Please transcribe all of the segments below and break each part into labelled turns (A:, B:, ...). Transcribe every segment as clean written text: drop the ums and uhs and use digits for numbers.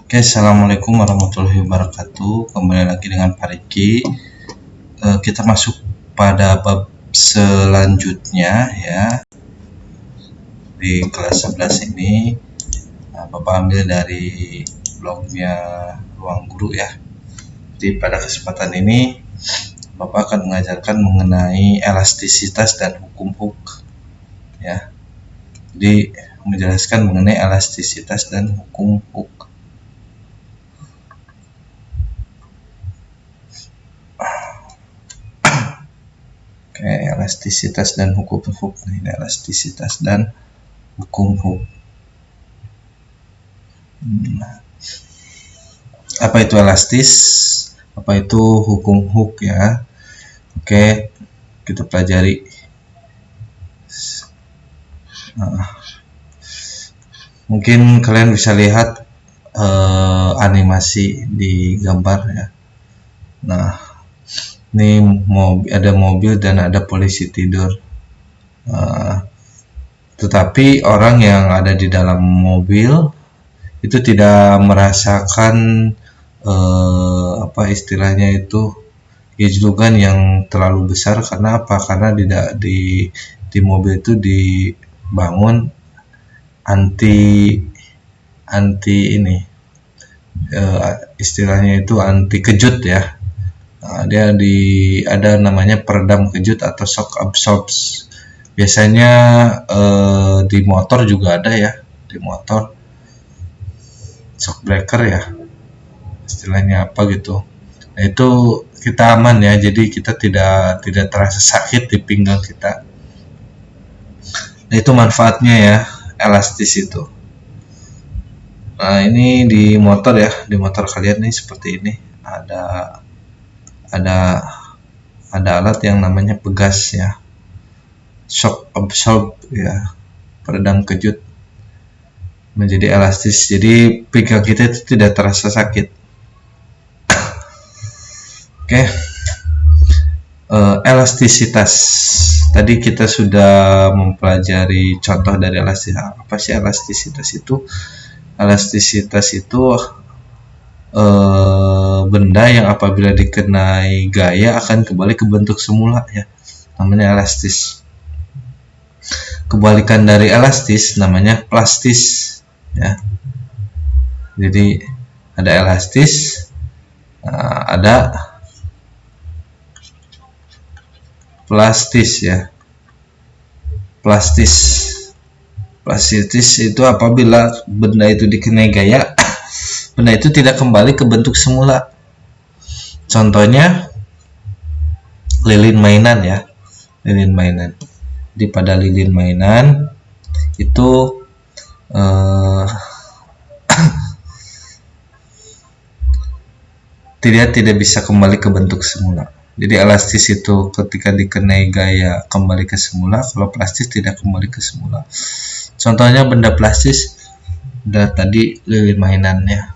A: Oke, assalamualaikum warahmatullahi wabarakatuh. Kembali lagi dengan Pak Riki. Kita masuk pada bab selanjutnya ya. Di kelas 11 ini, Bapak ambil dari blognya Ruang Guru ya. Jadi pada kesempatan ini, Bapak akan mengajarkan mengenai elastisitas dan hukum Hooke ya. Jadi menjelaskan mengenai elastisitas dan hukum Hooke. Oke, elastisitas dan hukum Hooke. Ini elastisitas dan hukum Hooke. Apa itu elastis? Apa itu hukum Hooke ya? Oke, kita pelajari. Mungkin kalian bisa lihat animasi di gambar ya. Nah, ini ada mobil dan ada polisi tidur. Tetapi orang yang ada di dalam mobil itu tidak merasakan apa istilahnya itu gejolak yang terlalu besar. Karena apa? Karena di mobil itu dibangun anti ini istilahnya itu anti kejut ya. Dia ada namanya peredam kejut atau shock absorbs. Biasanya di motor juga ada ya, di motor shock breaker ya, istilahnya apa gitu. Nah itu kita aman ya, jadi kita tidak terasa sakit di pinggang kita. Nah itu manfaatnya ya, elastis itu. Nah ini di motor ya, di motor kalian nih seperti ini ada alat yang namanya pegas ya, shock absorb ya, peredam kejut, menjadi elastis. Jadi pinggang kita itu tidak terasa sakit. Oke. Elastisitas. Tadi kita sudah mempelajari contoh dari elastisitas. Apa sih elastisitas itu? Elastisitas itu benda yang apabila dikenai gaya akan kembali ke bentuk semula ya. Namanya elastis. Kebalikan dari elastis namanya plastis ya. Jadi ada elastis, ada plastis ya. Plastis itu apabila benda itu dikenai gaya, benda itu tidak kembali ke bentuk semula. Contohnya lilin mainan ya, lilin mainan. Jadi pada lilin mainan itu tidak bisa kembali ke bentuk semula. Jadi elastis itu ketika dikenai gaya kembali ke semula, kalau plastis tidak kembali ke semula. Contohnya benda plastis, udah tadi lilin mainannya.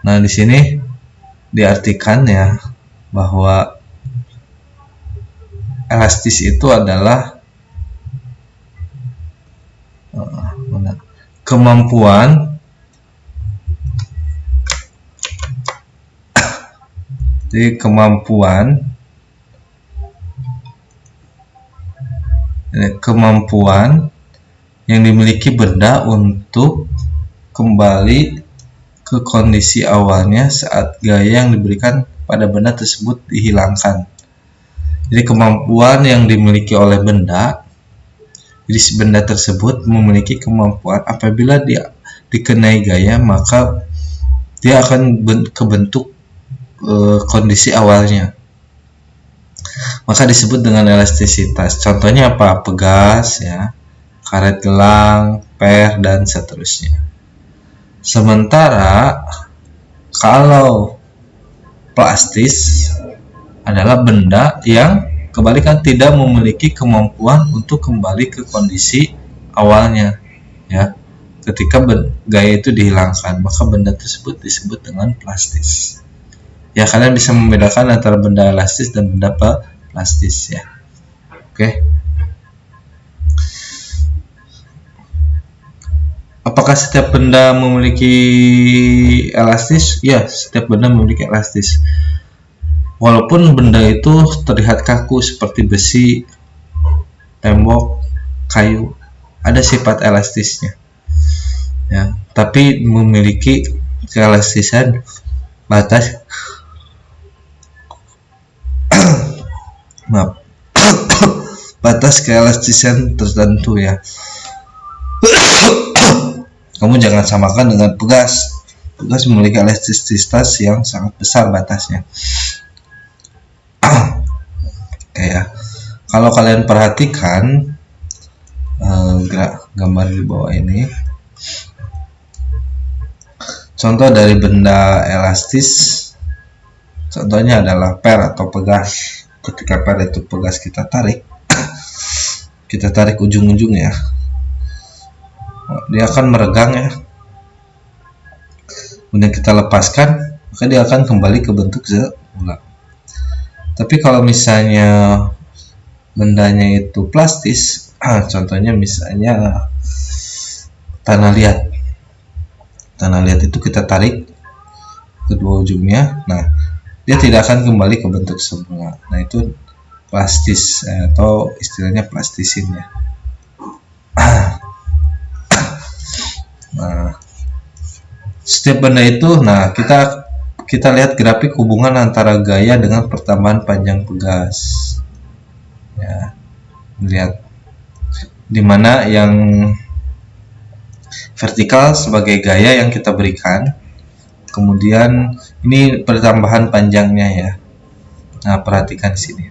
A: Nah di sini diartikan ya bahwa elastis itu adalah kemampuan yang dimiliki benda untuk kembali ke kondisi awalnya saat gaya yang diberikan pada benda tersebut dihilangkan. Jadi kemampuan yang dimiliki oleh benda, jadi benda tersebut memiliki kemampuan apabila dia dikenai gaya maka dia akan ke bentuk kondisi awalnya. Maka disebut dengan elastisitas. Contohnya apa? Pegas ya, karet gelang, per dan seterusnya. Sementara kalau plastis adalah benda yang kebalikan tidak memiliki kemampuan untuk kembali ke kondisi awalnya ya. Ketika gaya itu dihilangkan, maka benda tersebut disebut dengan plastis. Ya, kalian bisa membedakan antara benda elastis dan benda plastis ya. Oke. Apakah setiap benda memiliki elastis? Ya, setiap benda memiliki elastis. Walaupun benda itu terlihat kaku seperti besi, tembok, kayu, ada sifat elastisnya. Ya, tapi memiliki keelastisan batas maaf batas keelastisan tertentu ya. Kamu jangan samakan dengan pegas. Pegas memiliki elastisitas yang sangat besar batasnya. Oke ya. Kalau kalian perhatikan gambar di bawah ini, contoh dari benda elastis, contohnya adalah per atau pegas. Ketika per itu pegas kita tarik ujung-ujungnya, dia akan meregang ya. Kemudian kita lepaskan, maka dia akan kembali ke bentuk semula. Tapi kalau misalnya bendanya itu plastis, contohnya misalnya tanah liat. Tanah liat itu kita tarik kedua ujungnya, nah dia tidak akan kembali ke bentuk semula. Nah itu plastis atau istilahnya plastisin ya. Nah, setiap benda itu, nah kita lihat grafik hubungan antara gaya dengan pertambahan panjang pegas. Ya, lihat dimana yang vertikal sebagai gaya yang kita berikan, kemudian ini pertambahan panjangnya ya. Nah, perhatikan di sini.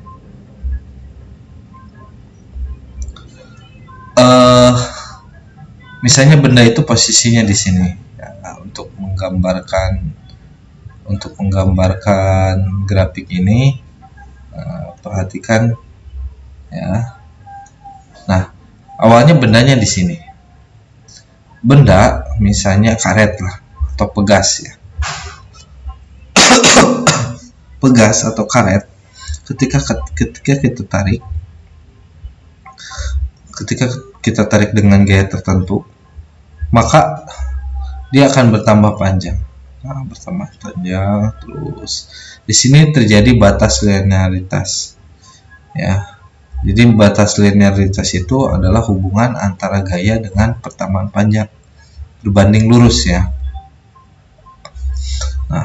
A: Misalnya benda itu posisinya di sini ya, untuk menggambarkan grafik ini, perhatikan ya. Nah, awalnya bendanya di sini. Benda misalnya karet lah atau pegas ya. Pegas atau karet, ketika kita tarik dengan gaya tertentu, maka dia akan bertambah panjang. Nah, bertambah panjang terus. Di sini terjadi batas linearitas. Ya. Jadi batas linearitas itu adalah hubungan antara gaya dengan pertambahan panjang berbanding lurus ya. Nah,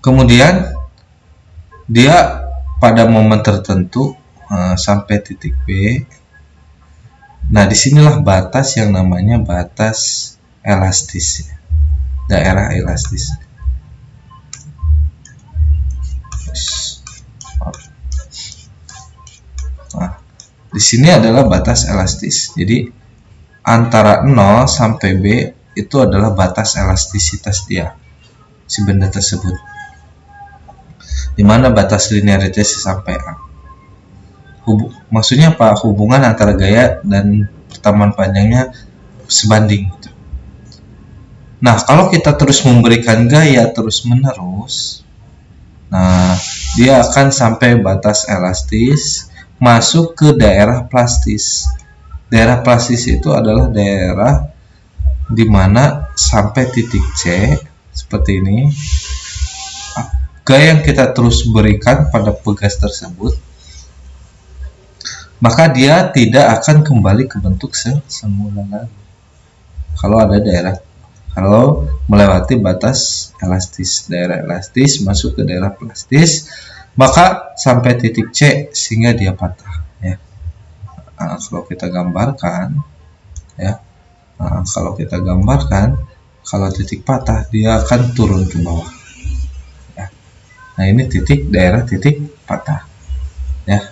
A: kemudian dia pada momen tertentu sampai titik B. Nah, disinilah batas yang namanya batas elastis, daerah elastis. Nah, di sini adalah batas elastis. Jadi antara 0 sampai B itu adalah batas elastisitas dia, si benda tersebut. Dimana batas linearitas sampai A. Maksudnya apa? Hubungan antara gaya dan pertambahan panjangnya sebanding gitu. Nah, kalau kita terus memberikan gaya terus menerus, nah dia akan sampai batas elastis, masuk ke daerah plastis. Daerah plastis itu adalah daerah di mana sampai titik C seperti ini, gaya yang kita terus berikan pada pegas tersebut, maka dia tidak akan kembali ke bentuk semula lagi. Kalau melewati batas elastis, daerah elastis masuk ke daerah plastis, maka sampai titik C sehingga dia patah ya. Nah, kalau kita gambarkan ya, kalau titik patah dia akan turun ke bawah ya. Nah, ini daerah titik patah ya.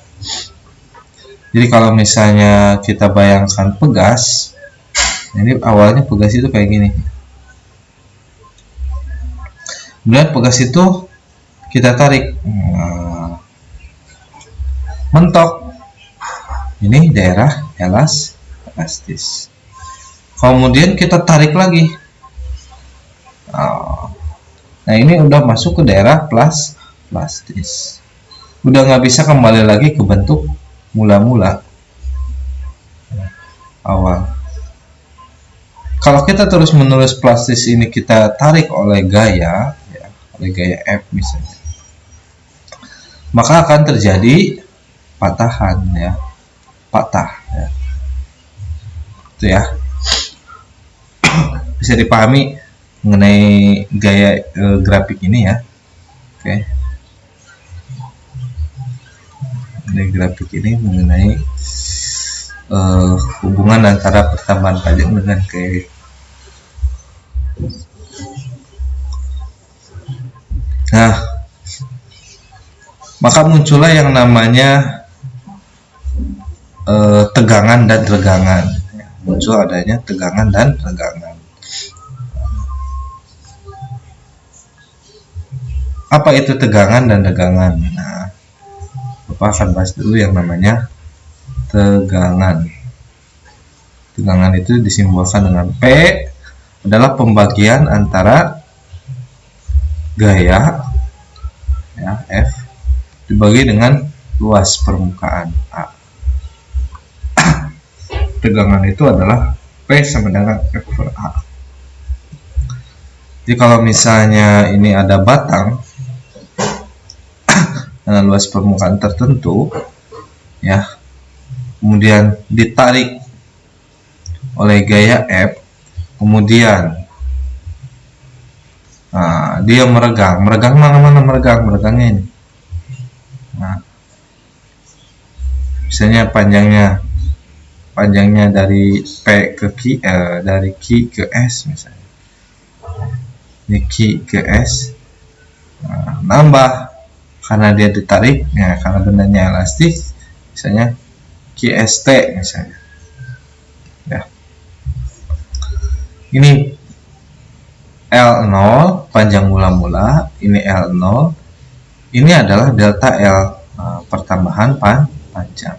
A: Jadi kalau misalnya kita bayangkan pegas, ini awalnya pegas itu kayak gini. Kemudian pegas itu kita tarik, mentok. Ini daerah elastis. Kemudian kita tarik lagi. Nah, Nah, ini udah masuk ke daerah plastis. Udah nggak bisa kembali lagi ke bentuk mula-mula awal. Kalau kita terus-menerus plastis ini kita tarik oleh gaya, ya, oleh gaya F misalnya, maka akan terjadi patahan, ya, patah, ya. Itu ya, bisa dipahami mengenai gaya grafik ini ya. Oke, ini grafik ini mengenai hubungan antara pertambahan panjang dengan gaya. Nah, maka muncullah yang namanya tegangan dan regangan. Muncul adanya tegangan dan regangan. Apa itu tegangan dan regangan? Nah, Bapak akan bahas dulu yang namanya tegangan. Tegangan itu disimbolkan dengan P, adalah pembagian antara gaya, ya, F dibagi dengan luas permukaan A. Tegangan itu adalah P sama dengan F per A. Jadi kalau misalnya ini ada batang dengan luas permukaan tertentu, ya, kemudian ditarik oleh gaya F, kemudian dia meregang mana meregangnya ini. Nah, misalnya panjangnya dari P ke Q, dari Q ke S misalnya, ini Q ke S, nambah karena dia ditarik, ya, karena bendanya elastis, misalnya QST misalnya, ya. Ini L0 panjang mula-mula, ini L0, ini adalah delta L, pertambahan panjang.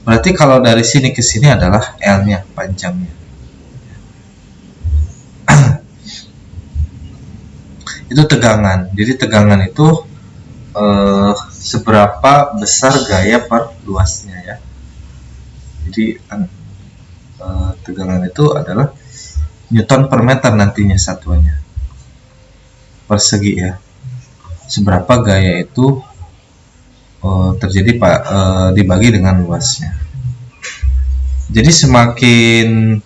A: Berarti kalau dari sini ke sini adalah L-nya, panjangnya. Itu tegangan. Jadi tegangan itu seberapa besar gaya per luasnya, ya. Jadi tegangan itu adalah Newton per meter nantinya satuannya, persegi, ya. Seberapa gaya itu terjadi dibagi dengan luasnya. Jadi semakin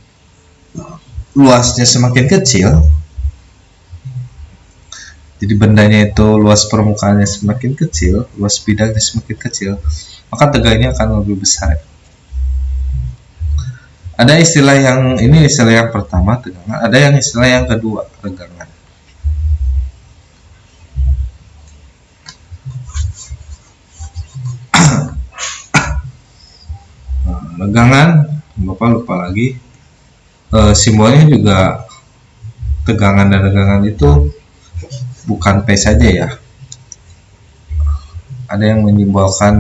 A: luasnya semakin kecil, jadi bendanya itu luas permukaannya semakin kecil, luas bidangnya semakin kecil, maka tegangannya akan lebih besar. Ada istilah yang ini, istilah yang pertama tegangan, ada yang istilah yang kedua regangan. Regangan, Bapak lupa lagi, simbolnya juga tegangan dan regangan itu bukan P saja, ya. Ada yang menyimbolkan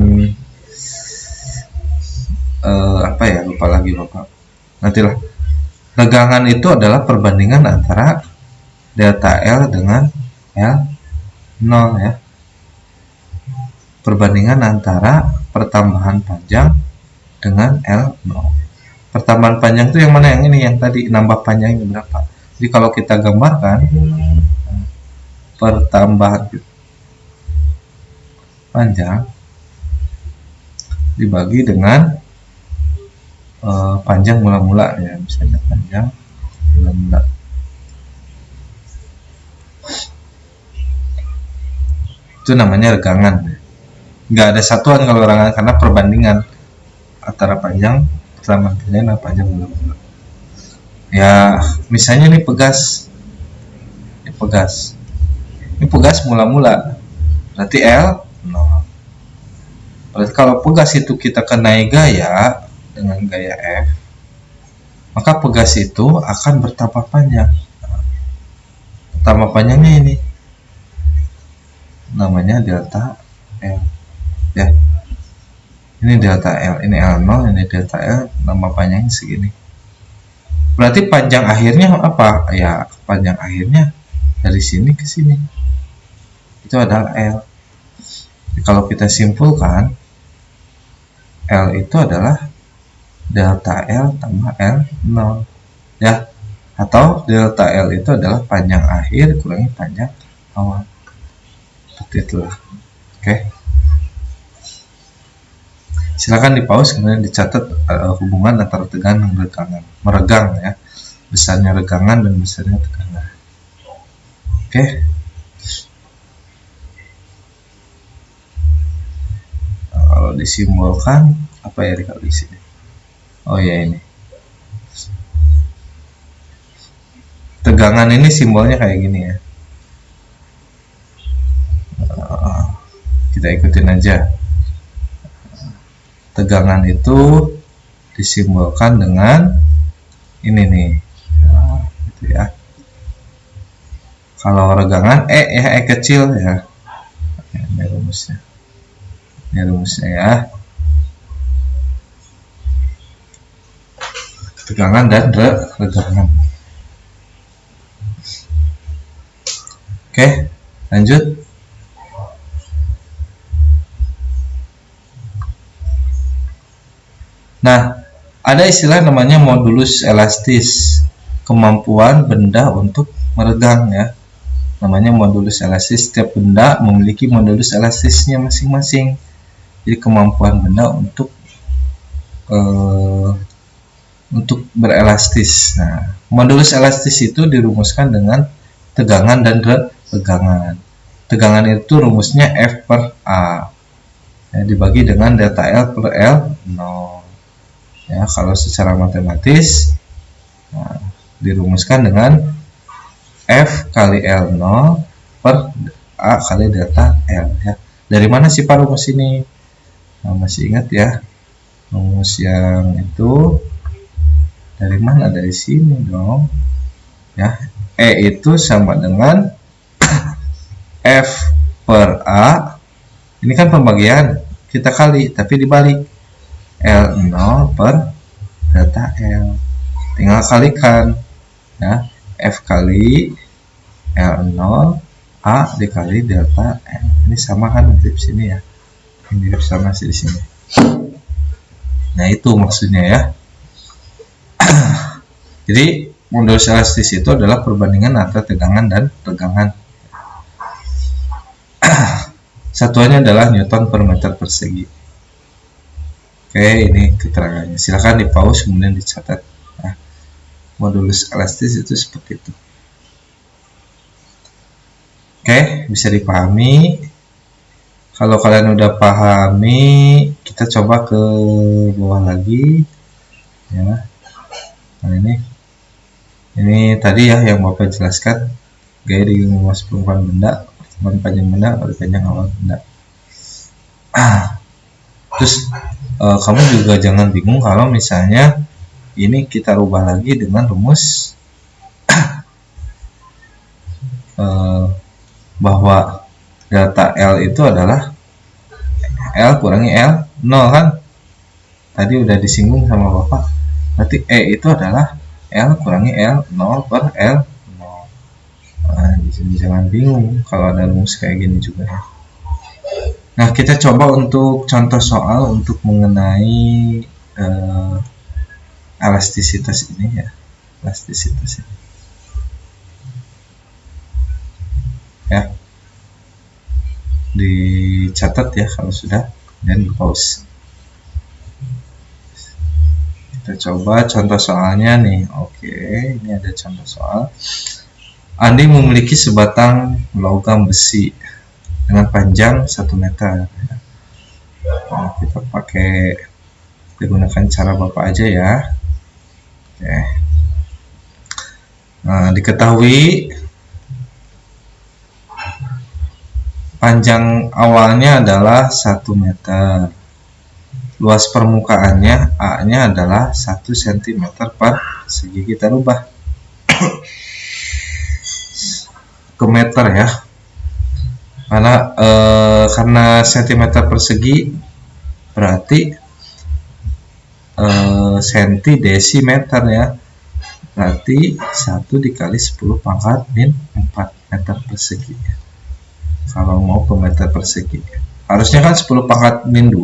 A: apa ya, lupa lagi Bapak. Nantilah. Regangan itu adalah perbandingan antara delta L dengan L0, ya. Perbandingan antara pertambahan panjang dengan L0. Pertambahan panjang itu yang mana? Yang ini, yang tadi nambah panjangnya berapa. Jadi kalau kita gambarkan pertambahan panjang dibagi dengan panjang mula-mula, ya, misalnya panjang mula-mula. Itu namanya regangan. Nggak ada satuan kalau regangan karena perbandingan antara panjang pertambahan panjang dan panjang mula-mula. Ya, misalnya ini pegas. Ini pegas mula-mula. Berarti L 0. Berarti kalau pegas itu kita kenai gaya dengan gaya F, maka pegas itu akan bertambah panjang. Bertambah panjangnya ini namanya delta L, ya. Ini delta L, ini L0, ini delta L, nambah panjangnya segini. Berarti panjang akhirnya apa? Ya, panjang akhirnya dari sini ke sini, itu adalah L. Jadi, kalau kita simpulkan, L itu adalah delta L tambah L0 ya, atau delta L itu adalah panjang akhir kurangi panjang awal, seperti itu. Oke, silakan di pause kemudian dicatat hubungan antara tegangan dan regangan, meregang ya, besarnya regangan dan besarnya tegangan. Oke. Nah, kalau disimbolkan apa ya kalau di sini? Oh ya, ini tegangan ini simbolnya kayak gini ya. Kita ikutin aja. Tegangan itu disimbolkan dengan ini nih. Nah, gitu ya. Kalau regangan E kecil ya. Ini rumusnya. Ini rumusnya ya. Tegangan dan regangan. Oke, lanjut. Nah, ada istilah namanya modulus elastis, kemampuan benda untuk meregang ya. Namanya modulus elastis. Setiap benda memiliki modulus elastisnya masing-masing. Jadi kemampuan benda untuk berelastis. Nah, modulus elastis itu dirumuskan dengan tegangan dan regangan. Tegangan itu rumusnya F per A ya, dibagi dengan delta L per L0 ya. Kalau secara matematis dirumuskan dengan F kali L0 per A kali delta L ya. Dari mana sih Pak rumus ini? Nah, masih ingat ya rumus yang itu dari mana? Dari sini dong ya. E itu sama dengan F per A, ini kan pembagian, kita kali tapi dibalik L0 per delta L, tinggal kalikan ya. F kali L0 A dikali delta L, ini sama kan, mirip sini ya, ini mirip sama sih di sini. Nah, itu maksudnya ya. Jadi modulus elastis itu adalah perbandingan antara tegangan dan regangan. Satuannya adalah Newton per meter persegi. Oke, ini keterangannya. Silakan di pause kemudian dicatat. Nah, modulus elastis itu seperti itu. Oke, bisa dipahami. Kalau kalian udah pahami, kita coba ke bawah lagi ya. Nah, ini tadi ya yang Bapak jelaskan, gaya di rumus permukaan benda, pertemuan panjang benda atau panjang awal benda. Terus kamu juga jangan bingung kalau misalnya ini kita rubah lagi dengan rumus bahwa delta L itu adalah L kurangi L0 kan, tadi udah disinggung sama Bapak. Berarti E itu adalah L kurangi L0 per L0. Nah, jangan bingung kalau ada rumus kayak gini juga ya. Nah, kita coba untuk contoh soal untuk mengenai elastisitas ini ya. Elastisitas ini. Ya. Dicatat ya kalau sudah, dan di pause. Kita coba contoh soalnya nih. Oke, ini ada contoh soal. Andi memiliki sebatang logam besi dengan panjang 1 meter. Nah, kita gunakan cara Bapak aja ya. Oke. Nah, diketahui panjang awalnya adalah 1 meter. Luas permukaannya A-nya adalah 1 cm per segi. Kita rubah ke meter ya. Karena cm persegi berarti senti desimeter ya. Berarti 1 dikali 10 pangkat min 4. meter persegi. Kalau mau ke meter persegi, harusnya kan 10 pangkat min 2,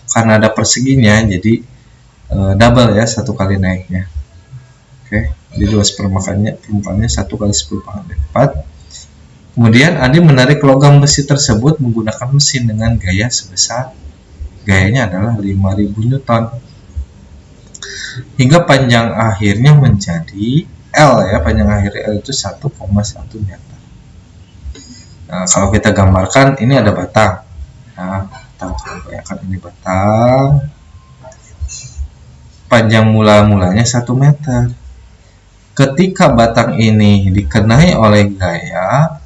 A: karena ada perseginya jadi double ya, 1 kali naiknya. Oke, jadi luas permukaannya 1 kali 10 pangkat min 4. Kemudian Andi menarik logam besi tersebut menggunakan mesin dengan gaya sebesar, gayanya adalah 5000 Newton, hingga panjang akhirnya menjadi L ya, panjang akhir L itu 1,1 meter. Nah, kalau kita gambarkan ini ada batang. Nah, bayangkan ini batang. Panjang mulanya 1 meter. Ketika batang ini dikenai oleh gaya,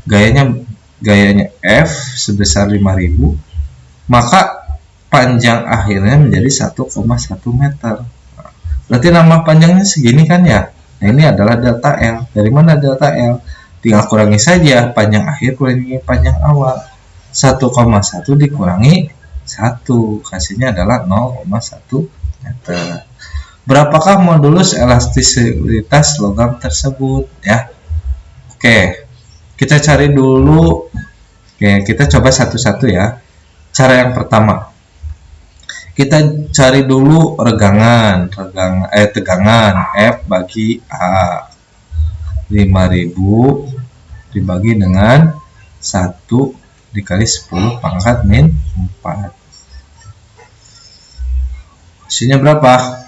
A: gayanya F sebesar 5000, maka panjang akhirnya menjadi 1,1 meter. Berarti nambah panjangnya segini kan ya. Nah, ini adalah delta L. Dari mana delta L? Tinggal kurangi saja panjang akhir kurangi panjang awal. 1,1 dikurangi 1, hasilnya adalah 0,1 meter. Berapakah modulus elastisitas logam tersebut ya? Oke, kita cari dulu. Oke, kita coba satu-satu ya. Cara yang pertama, kita cari dulu tegangan F bagi A. 5000 dibagi dengan 1 dikali 10 pangkat min 4. Hasilnya berapa?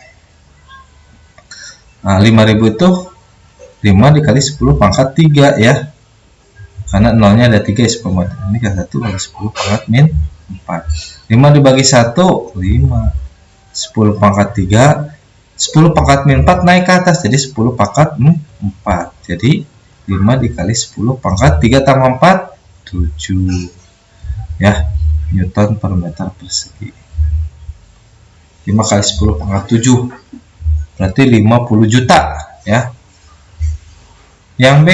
A: Nah, 5000 itu 5 dikali 10 pangkat 3 ya. Karena nolnya ada 3 ya, ini kan 1 kali 10 pangkat min 4. 5 dibagi 1, 5. 10 pangkat 3, 10 pangkat min 4 naik ke atas, jadi 10 pangkat 4. Jadi 5 dikali 10 pangkat 3 tambah 4, 7 ya, Newton per meter persegi. 5 kali 10 pangkat 7 berarti 50 juta ya. Yang B,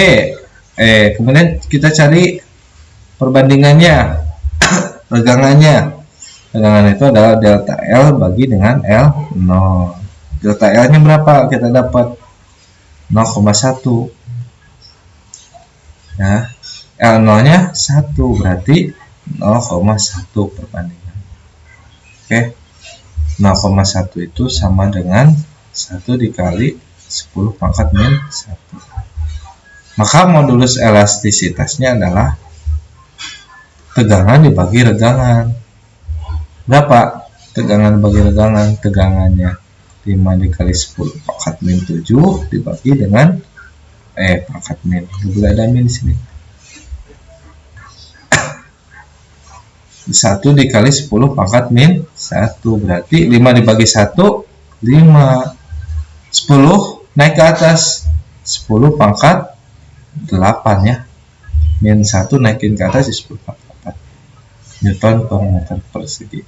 A: kemudian kita cari perbandingannya. Tegangan itu adalah delta L bagi dengan L0. Delta L nya berapa? Kita dapat 0,1 ya. L0 nya 1, berarti 0,1 perbandingan. Oke, 0,1 itu sama dengan 1 dikali 10 pangkat min 1. Maka modulus elastisitasnya adalah tegangan dibagi regangan. Berapa? Tegangan dibagi regangan. Tegangannya 5 dikali 10 pangkat min 7 dibagi dengan pangkat min. Boleh ada min di sini. 1 dikali 10 pangkat min 1, berarti 5 dibagi 1, 5. 10 naik ke atas, 10 pangkat 8 ya. Min 1 naikin ke atas, 10 pangkat 8 Newton per meter persegi.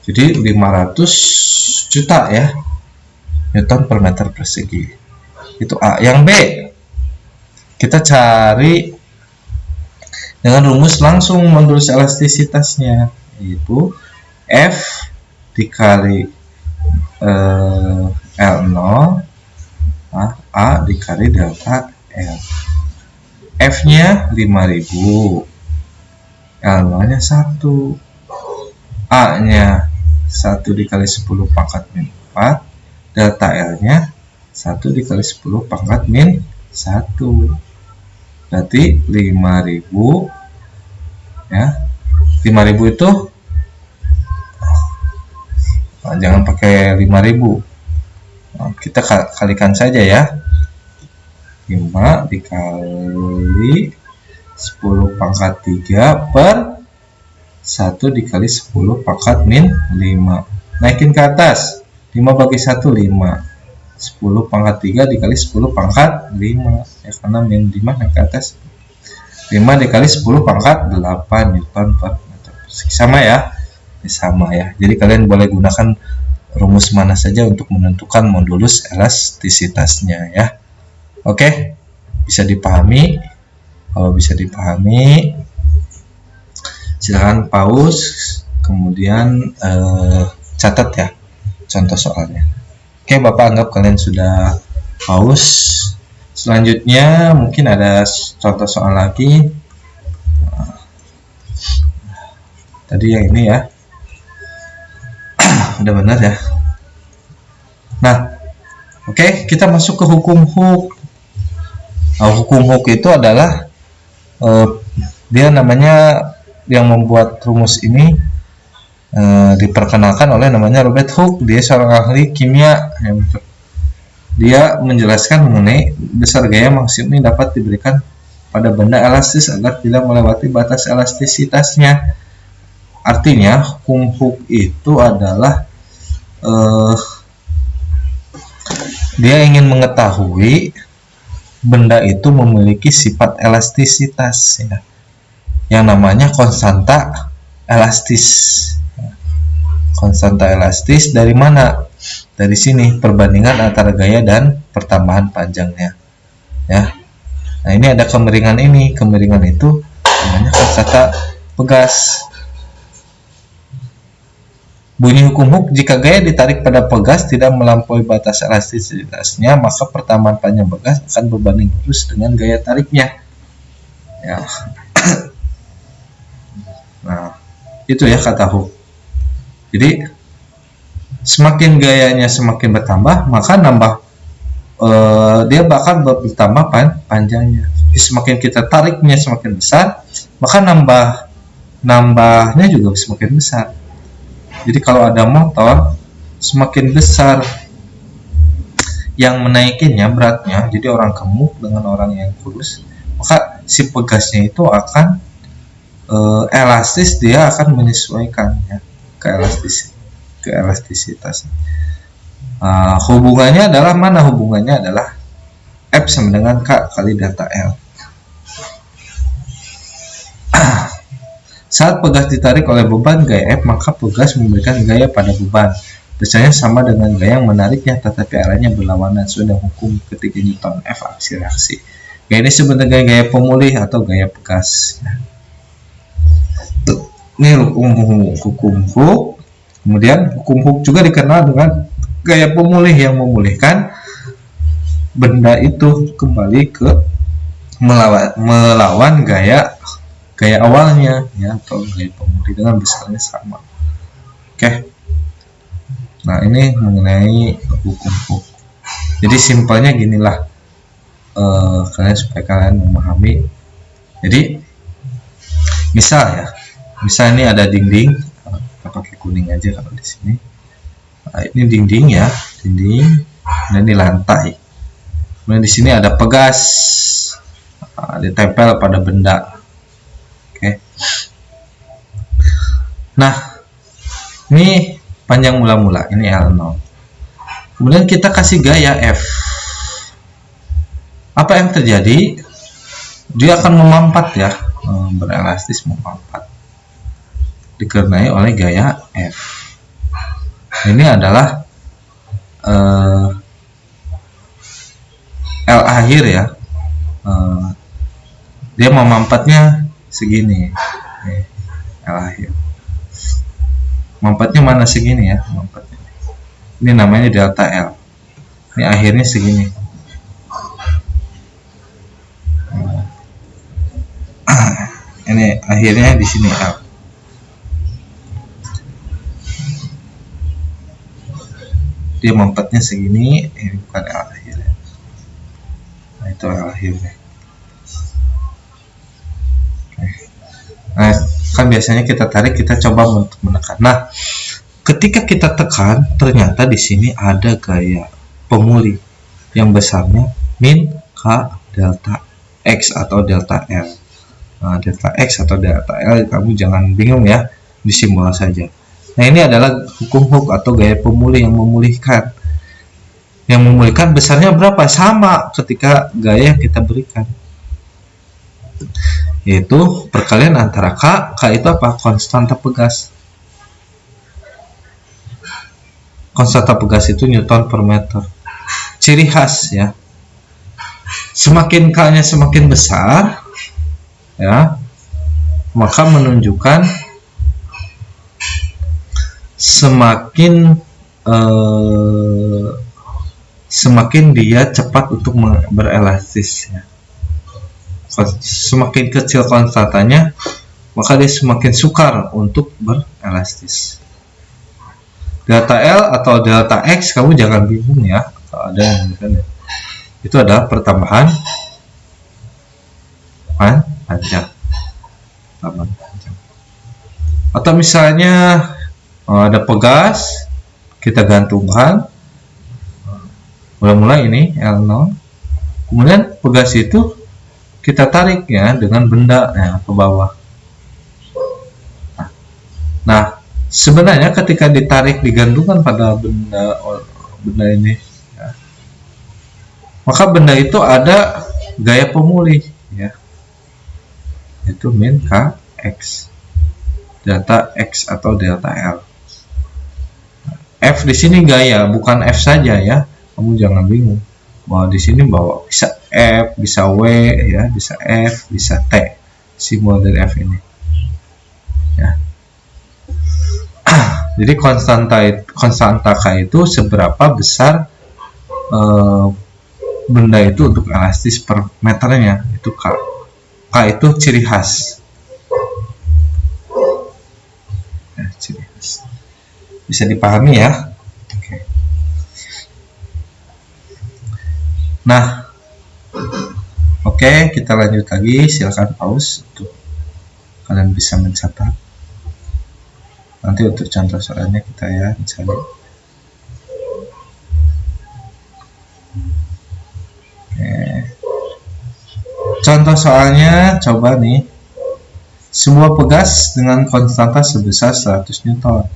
A: Jadi 500 juta ya, Newton per meter persegi. Itu A. Yang B, kita cari dengan rumus langsung modulus elastisitasnya, yaitu F dikali L0 A dikali delta L. F nya 5000, L0 nya 1, A nya 1 dikali 10 pangkat min 4, delta L nya 1 dikali 10 pangkat min 1, berarti 5000 ya. 5000 itu jangan pakai 5000, kita kalikan saja ya. 5 dikali 10 pangkat 3 per 1 dikali 10 pangkat min 5, naikin ke atas, 5 bagi 1, 5. 10 pangkat 3 dikali 10 pangkat 5 ya, karena min 5 naik ke atas. 5 dikali 10 pangkat 8 Newton per meter persegi. Sama ya, sama ya. Jadi kalian boleh gunakan rumus mana saja untuk menentukan modulus elastisitasnya ya. Oke, bisa dipahami? Kalau bisa dipahami, silakan pause, kemudian catat ya contoh soalnya. Oke. Oke, Bapak anggap kalian sudah haus. Selanjutnya mungkin ada contoh soal lagi. Tadi yang ini ya. Udah benar ya. Nah, oke, kita masuk ke hukum Hooke. Nah, hukum Hooke itu adalah dia namanya yang membuat rumus ini diperkenalkan oleh namanya Robert Hooke. Dia seorang ahli kimia. Dia menjelaskan mengenai besar gaya maksimum yang dapat diberikan pada benda elastis agar tidak melewati batas elastisitasnya. Artinya hukum Hooke itu adalah dia ingin mengetahui benda itu memiliki sifat elastisitas ya, yang namanya konstanta elastis. Konstanta elastis dari mana? Dari sini, perbandingan antara gaya dan pertambahan panjangnya ya. Nah, ini ada kemiringan ini. Kemiringan itu namanya konstanta pegas. Bunyi hukum Hooke, jika gaya ditarik pada pegas tidak melampaui batas elastisitasnya, maka pertambahan panjang pegas akan berbanding lurus dengan gaya tariknya ya. Nah, itu ya kata Hooke. Jadi semakin gayanya semakin bertambah, maka dia bakal bertambah panjangnya. Jadi semakin kita tariknya semakin besar, maka nambahnya juga semakin besar. Jadi kalau ada motor, semakin besar yang menaikinya beratnya, jadi orang gemuk dengan orang yang kurus, maka si pegasnya itu akan elastis, dia akan menyesuaikan ya ke elastisitas. Hubungannya adalah mana? Hubungannya adalah F sama dengan K kali delta L. Saat pegas ditarik oleh beban gaya F, maka pegas memberikan gaya pada beban. Besarnya sama dengan gaya yang menariknya, tetapi arahnya berlawanan sesuai dengan hukum ketiga Newton F aksi reaksi. Gaya ini sebenarnya gaya pemulih atau gaya pegas. Ini hukum Hooke. Kemudian hukum Hooke juga dikenal dengan gaya pemulih yang memulihkan benda itu kembali ke melawan gaya awalnya ya, atau gaya pemulih dengan besarnya sama. Oke. Nah, ini mengenai hukum Hooke. Jadi simpelnya ginilah, supaya kalian memahami. Jadi misal ini ada dinding, kita pakai kuning aja kalau di sini. Nah, ini dinding ya, dan ini lantai. Kemudian di sini ada pegas, ditempel pada benda. Oke. Nah, ini panjang mula-mula, ini L0. Kemudian kita kasih gaya F. Apa yang terjadi? Dia akan memampat ya, berelastis memampat, dikarenai oleh gaya F. Ini adalah L akhir ya. Dia memampatnya segini. L akhir. Mampatnya mana segini ya? Mampatnya. Ini namanya delta L. Ini akhirnya segini. Ini akhirnya di sini L. Dia mampatnya segini, ini bukan L akhirnya. Nah, itu L akhirnya. Oke. Nah, kan biasanya kita tarik, kita coba untuk menekan. Nah, ketika kita tekan, ternyata di sini ada gaya pemulih yang besarnya min K delta X atau delta L. Nah, delta X atau delta L, kamu jangan bingung ya, disimbol saja. Nah, ini adalah hukum Hooke atau gaya pemulih yang memulihkan. Yang memulihkan besarnya berapa? Sama ketika gaya yang kita berikan, yaitu perkalian antara K itu apa? Konstanta pegas. Konstanta pegas itu Newton per meter. Ciri khas ya, semakin K-nya semakin besar ya, maka menunjukkan semakin semakin dia cepat untuk berelastis ya. Semakin kecil konstantanya, maka dia semakin sukar untuk berelastis. Delta L atau delta X kamu jangan bingung ya kalau ada yang gitu. Itu adalah pertambahan panjang. Atau misalnya ada pegas, kita gantungkan. Mulai ini L0. Kemudian pegas itu kita tarik ya dengan benda ya, ke bawah. Nah, sebenarnya ketika ditarik digantungkan pada benda ini ya, maka benda itu ada gaya pemulih ya, itu min Kx, delta X atau delta L. F di sini gaya, bukan F saja ya, kamu jangan bingung bahwa di sini bahwa bisa F, bisa W ya, bisa F, bisa T, simbol dari F ini ya. Jadi konstanta K itu seberapa besar benda itu untuk elastis per meternya, itu K. K itu ciri khas ya, ciri khas. Bisa dipahami ya. Oke. Nah, oke, kita lanjut lagi. Silakan pause untuk kalian bisa mencatat. Nanti untuk contoh soalnya kita ya cari. Oke. Contoh soalnya coba nih. Sebuah pegas dengan konstanta sebesar 100 Newton.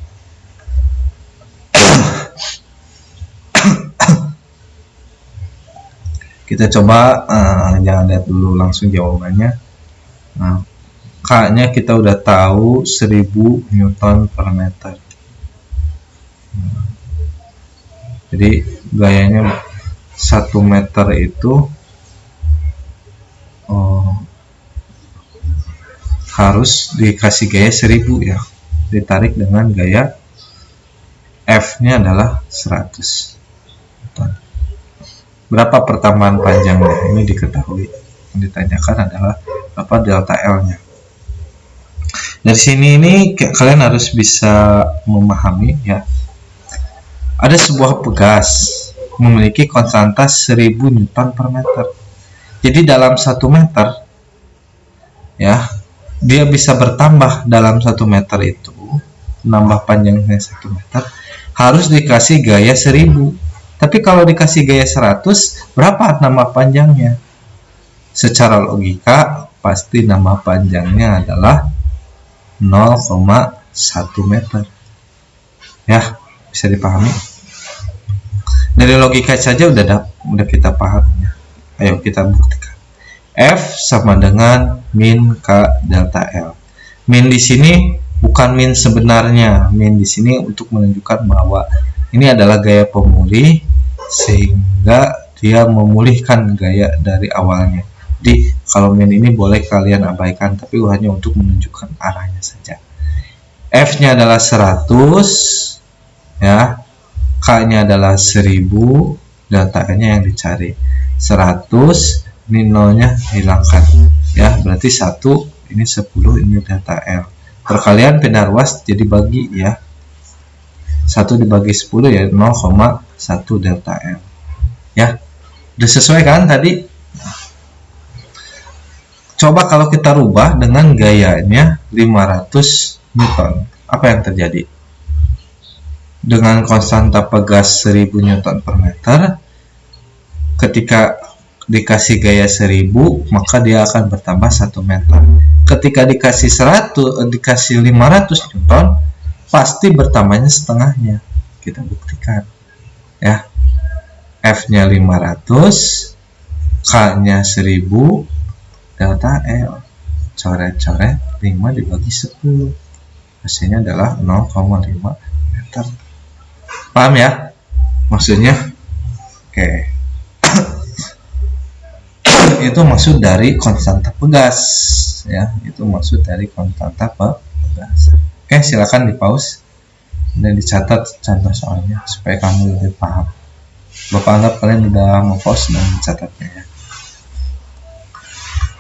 A: Kita coba jangan lihat dulu langsung jawabannya. Nah, K-nya kita udah tahu 1000 Newton per meter. Jadi gayanya 1 meter itu harus dikasih gaya 1000 ya. Ditarik dengan gaya F-nya adalah 100 Newton. Berapa pertambahan panjangnya? Ini diketahui. Yang ditanyakan adalah apa delta L-nya. Dari sini ini kalian harus bisa memahami ya. Ada sebuah pegas memiliki konstanta 1000 Newton per meter. Jadi dalam 1 meter ya, dia bisa bertambah dalam 1 meter itu, nambah panjangnya 1 meter, harus dikasih gaya 1000. Tapi kalau dikasih gaya 100, berapa nama panjangnya? Secara logika, pasti nama panjangnya adalah 0,1 meter. Ya, bisa dipahami. Dari logika saja udah kita paham ya. Ayo kita buktikan. F sama dengan min K delta L. Min di sini bukan min sebenarnya. Min di sini untuk menunjukkan bahwa ini adalah gaya pemulih sehingga dia memulihkan gaya dari awalnya. Jadi kalau min ini boleh kalian abaikan, tapi hanya untuk menunjukkan arahnya saja. F-nya adalah 100 ya, K-nya adalah 1000, delta N-nya yang dicari 100, ini nolnya hilangkan ya, berarti 1, ini 10, ini delta L. Perkalian pindah ruas jadi bagi ya, 1 dibagi 10 ya 0,1 delta L ya. Udah sesuai kan tadi? Coba kalau kita rubah dengan gayanya 500 Newton, apa yang terjadi? Dengan konstanta pegas 1000 Newton per meter, ketika dikasih gaya 1000, maka dia akan bertambah 1 meter. Ketika dikasih 500 Newton, pasti bertambahnya setengahnya. Kita buktikan ya. F-nya 500, K-nya 1000, delta L coret-coret 5 dibagi 10, hasilnya adalah 0,5 meter. Paham ya maksudnya? Oke. Itu maksud dari konstanta pegas ya, itu maksud dari konstanta pegas. Oke, silakan di pause dan dicatat contoh soalnya supaya kamu lebih paham. Bapak anggap kalian udah mau-pause dan mencatatnya ya.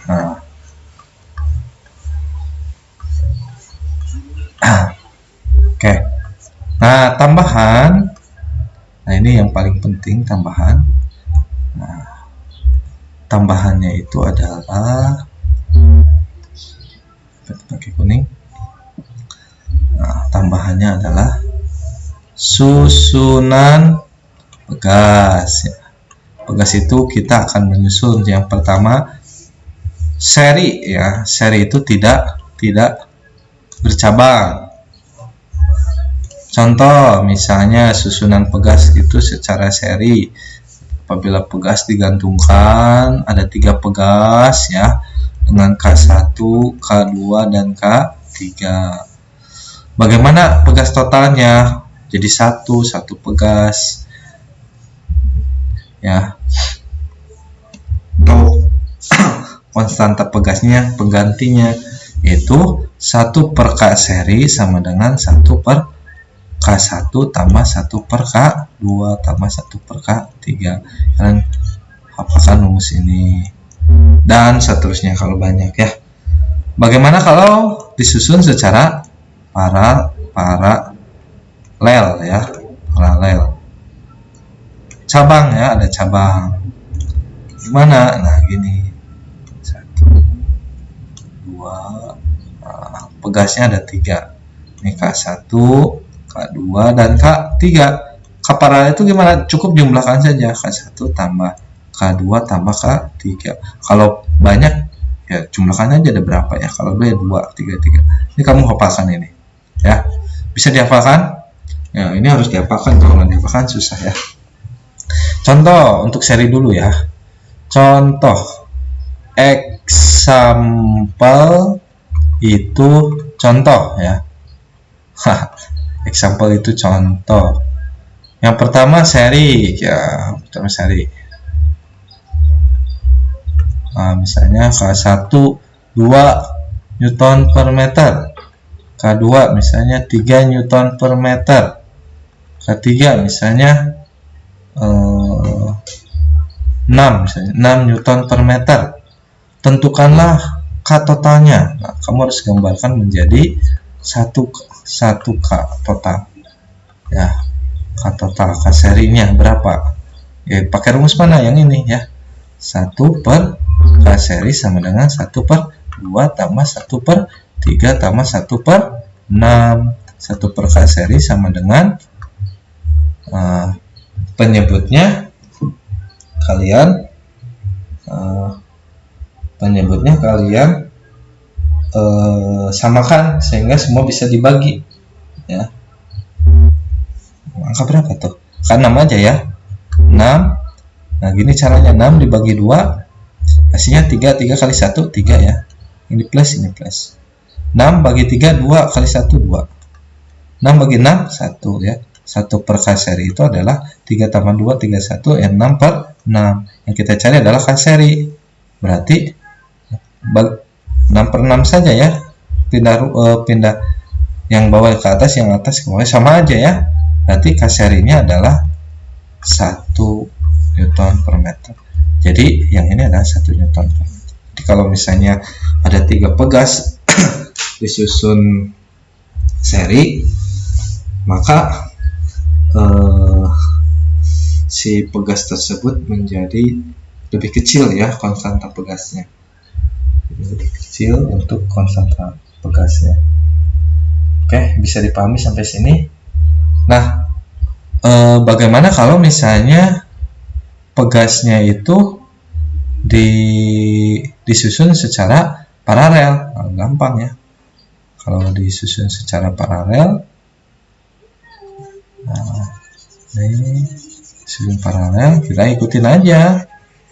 A: Nah, oke. Nah, tambahan. Nah, ini yang paling penting, tambahan. Nah, tambahannya itu adalah pakai kuning. Nah, tambahannya adalah susunan pegas. Pegas itu kita akan menyusun. Yang pertama seri ya. Seri itu tidak bercabang. Contoh misalnya susunan pegas itu secara seri. Apabila pegas digantungkan ada 3 pegas ya dengan K1, K2 dan K3. Bagaimana pegas totalnya? Jadi satu pegas ya. Konstanta pegasnya penggantinya yaitu 1 per K seri sama dengan 1 per K1 tambah 1 per K2 tambah 1 per K3. Kalian hafalkan rumus ini dan seterusnya kalau banyak ya. Bagaimana kalau disusun secara paralel ya, paralel. Cabang ya, ada cabang. Gimana? Nah, gini. 1 2 nah, pegasnya ada 3. Ini K1, K2 dan K3. K paralel itu gimana? Cukup jumlahkan saja K1 tambah K2 tambah K3. Kalau banyak ya jumlahkan aja ada berapa ya. Kalau 2 ya 2, 3. Ini kamu hafalkan ini. Ya. Bisa dihafalkan? Ya, ini harus dihafalkan. Kalau nggak dihafalkan susah ya. Contoh untuk seri dulu ya. Contoh example itu contoh ya. Example itu contoh. Yang pertama seri ya, pertama seri. Nah, misalnya K1 2 Newton per meter, K2 misalnya 3 Newton per meter, K3 misalnya 6 misalnya 6 Newton per meter. Tentukanlah K totalnya. Nah, kamu harus gambarkan menjadi 1 K total ya. K total, K serinya berapa ya, pakai rumus mana yang ini ya. 1 per K seri sama dengan 1 per 2 tambah 1 per 3 tambah 1 per 6. 1 per K seri sama dengan penyebutnya kalian samakan sehingga semua bisa dibagi ya. Angka berapa tuh? Kan 6 aja ya. 6. Nah, gini caranya. 6 dibagi 2 hasilnya 3 kali 1 3 ya. Ini plus, ini plus. 6 bagi 3 2 kali 1 2. 6 bagi 6 1 ya. 1 per K seri itu adalah 3 tambah 2 31 ya, 6 per 6. Yang kita cari adalah K seri. Berarti 6 per 6 saja ya. Pindah yang bawah ke atas, yang atas ke bawah sama aja ya. Berarti K serinya adalah 1 Newton per meter. Jadi yang ini adalah 1 Newton per meter. Jadi kalau misalnya ada 3 pegas disusun seri, maka si pegas tersebut menjadi lebih kecil ya konstanta pegasnya. Lebih kecil untuk konstanta pegasnya. Oke, bisa dipahami sampai sini. Nah, bagaimana kalau misalnya pegasnya itu disusun secara paralel? Nah, gampang ya. Kalau disusun secara paralel, nah, ini susun paralel, kita ikutin aja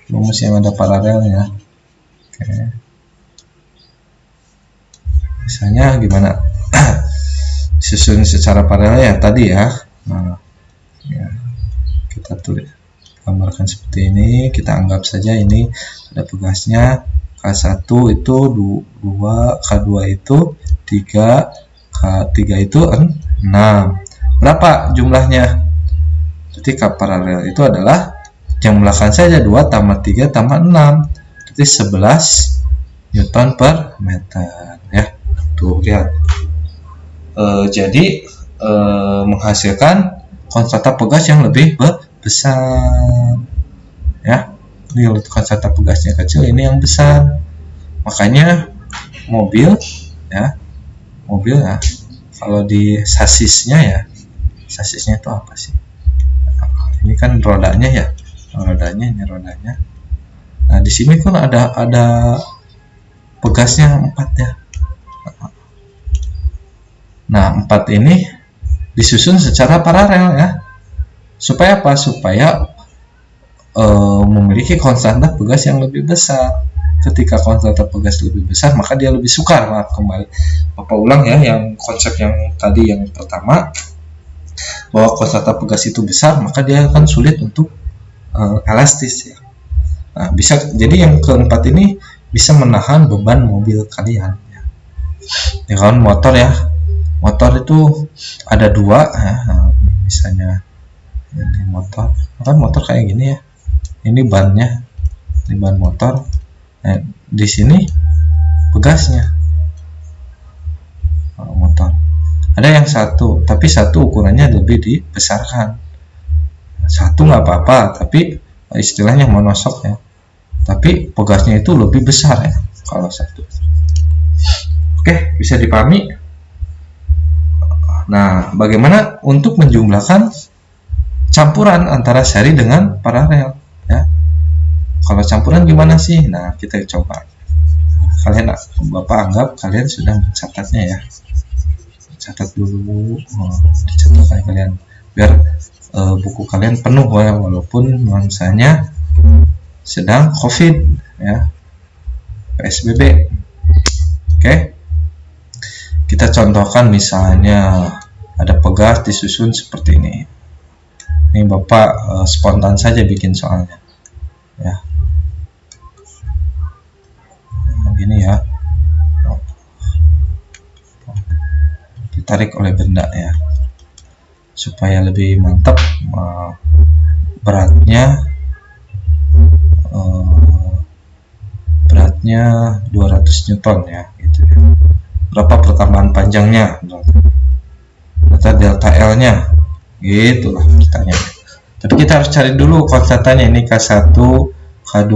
A: rumus yang ada paralelnya. Oke. Misalnya gimana? Susun secara paralel ya tadi ya. Nah, ya, kita tulis gambarkan seperti ini. Kita anggap saja ini ada pegasnya. K1 itu 2, K2 itu 3, K3 itu 6. Berapa jumlahnya? Berarti K paralel itu adalah jumlahkan saja 2 tambah 3 tambah 6. Berarti 11 Newton per meter ya. Tuh lihat. Jadi menghasilkan konstanta pegas yang lebih besar ya. Ini konstanta pegasnya kecil, ini yang besar. Makanya mobil ya, kalau di sasisnya itu apa sih? Ini kan rodanya ya, ini rodanya. Nah di sini kan ada pegasnya 4 ya. Nah 4 ini disusun secara paralel ya. Supaya apa? Supaya memiliki konstanta pegas yang lebih besar. Ketika konstanta pegas lebih besar, maka dia lebih sukar. Nah, kembali Bapak ulang ya, yang konsep yang tadi yang pertama, bahwa konstanta pegas itu besar, maka dia akan sulit untuk elastis ya. Nah, bisa jadi yang keempat ini bisa menahan beban mobil kalian ya. Ya kan motor itu ada 2 ya. Nah, misalnya ini motor kayak gini ya. Ini bannya, ini ban motor. Nah, di sini pegasnya motor. Ada yang 1, tapi 1 ukurannya lebih dibesarkan. 1 nggak apa-apa, tapi istilahnya monosok ya. Tapi pegasnya itu lebih besar ya kalau 1. Oke, bisa dipahami. Nah, bagaimana untuk menjumlahkan campuran antara seri dengan paralel ya? Kalau campuran gimana sih? Nah, kita coba. Bapak anggap kalian sudah mencatatnya ya. Catat dulu, dicatat kalian biar buku kalian penuh ya, walaupun nuansanya sedang COVID ya, PSBB. Oke. Kita contohkan misalnya ada pegas disusun seperti ini. Ini Bapak spontan saja bikin soalnya. Ya. Gini ya, ditarik oleh benda ya, supaya lebih mantap. Beratnya 200 Newton ya, gitu ya. Berapa pertambahan panjangnya? Data delta L nya, gitulah pertanyaannya. Tapi kita harus cari dulu konstantanya. Ini K1, K2,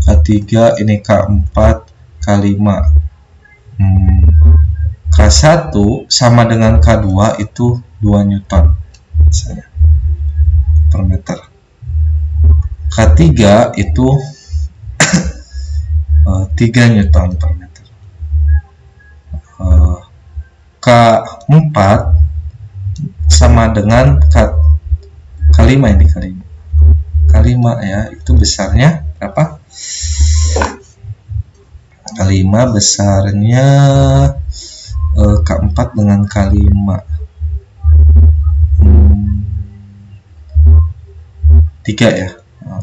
A: K3, ini K4, K5. K1 sama dengan K2 itu 2 Newton misalnya per meter. K3 itu 3 Newton per meter. K4 sama dengan K5 ini K5 ya, itu besarnya berapa? K5 besarnya K4 dengan K5 3 ya.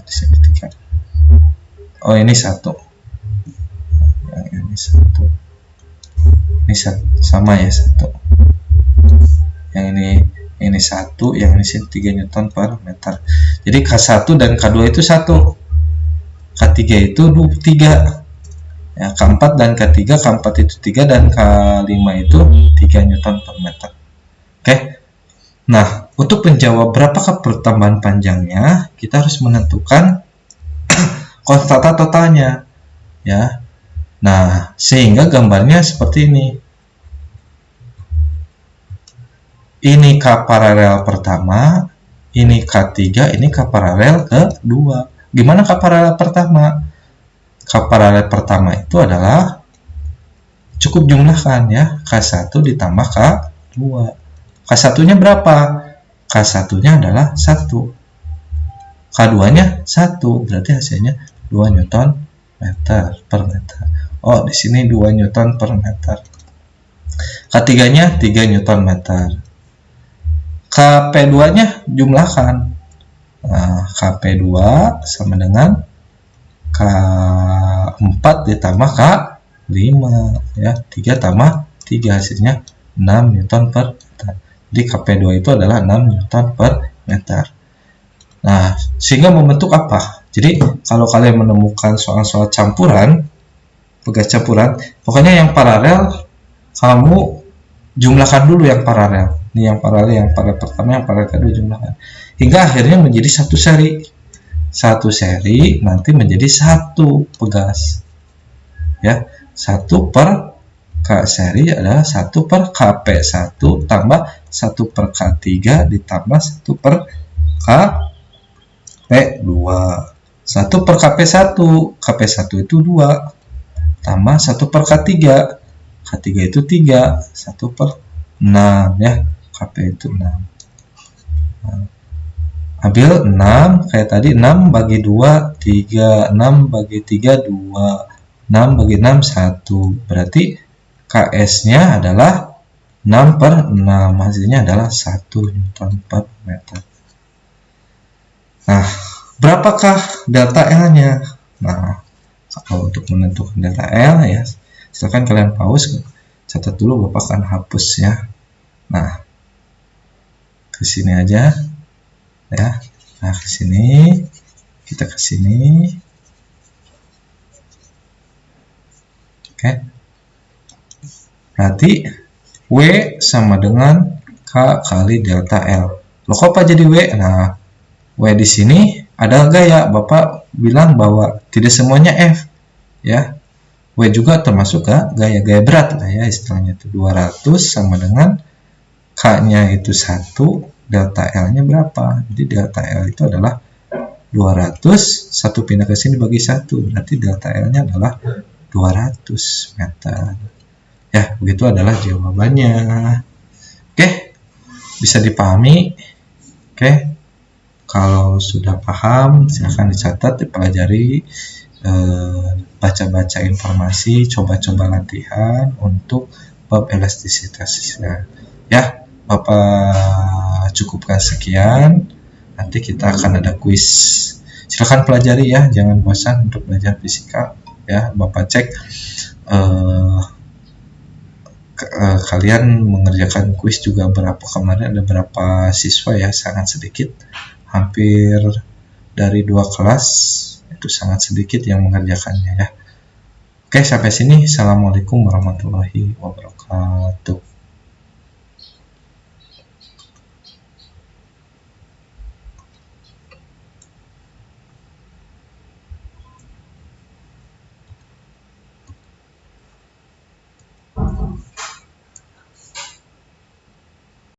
A: Di sini 3. Oh ini 1. Yang ini 1. Ini sama ya 1. Yang ini 1, yang ini 3 Newton per meter. Jadi K1 dan K2 itu 1. K3 itu 3. Ya, K4 dan K3, K4 itu 3 dan K5 itu 3 Newton per meter. Oke. Nah, untuk menjawab berapakah pertambahan panjangnya, kita harus menentukan konstanta totalnya. Ya. Nah, sehingga gambarnya seperti ini. Ini K paralel pertama, ini K3, ini K paralel kedua. Gimana K paralel pertama? K paralel pertama itu adalah cukup jumlahkan ya, K1 ditambah K2. K1 nya berapa? K1 nya adalah 1. K2 nya 1, berarti hasilnya 2 Newton meter per meter. Oh, di sini 2 Newton per meter. K3 nya 3 Newton meter. Kp2 nya jumlahkan. Nah, Kp2 sama dengan K4 ditambah K5 ya, 3 tambah 3 hasilnya 6 Newton per meter. Jadi Kp2 itu adalah 6 Newton per meter. Nah, sehingga membentuk apa? Jadi, kalau kalian menemukan soal-soal campuran, pegas campuran, pokoknya yang paralel, kamu jumlahkan dulu yang paralel. Ini yang paralel pertama, yang paralel kedua jumlahkan. Hingga akhirnya menjadi satu seri. Satu seri nanti menjadi satu pegas. Ya, 1 per K seri adalah 1 per KP1 tambah 1 per K3 ditambah 1 per KP2. 1 per KP1, KP1 itu 2 tambah 1 per K3, K3 itu 3, 1 per 6 ya, KP itu 6. Nah, ambil 6 kayak tadi, 6 bagi 2 3, 6 bagi 3 2, 6 bagi 6 1, berarti KS-nya adalah 6 per 6, hasilnya adalah 1 Newton per meter. Nah, berapakah delta L-nya? Nah, kalau untuk menentukan delta L ya, silakan kalian pause, catat dulu, Bapak akan hapus ya. Nah, ke sini aja ya. Nah, ke sini, kita ke sini. Oke. Berarti W sama dengan K kali delta L. Loh, kok apa jadi W? Nah, W di sini ada gaya. Bapak bilang bahwa tidak semuanya F ya. W juga termasuk gaya berat lah ya, istilahnya itu 200 sama dengan K-nya itu 1, delta L-nya berapa? Jadi delta L itu adalah 200, 1 pindah ke sini bagi 1, berarti delta L-nya adalah 200 meter. Ya, begitu adalah jawabannya. Oke, bisa dipahami? Oke, kalau sudah paham, silahkan dicatat, dipelajari, baca-baca informasi, coba-coba latihan untuk bab elastisitasnya. Ya, Bapak cukupkan sekian. Nanti kita akan ada kuis. Silahkan pelajari ya, jangan bosan untuk belajar fisika. Ya, Bapak cek kalian mengerjakan kuis juga berapa kemarin, ada berapa siswa ya, sangat sedikit, hampir dari 2 kelas itu sangat sedikit yang mengerjakannya ya. Oke, sampai sini. Assalamualaikum warahmatullahi wabarakatuh.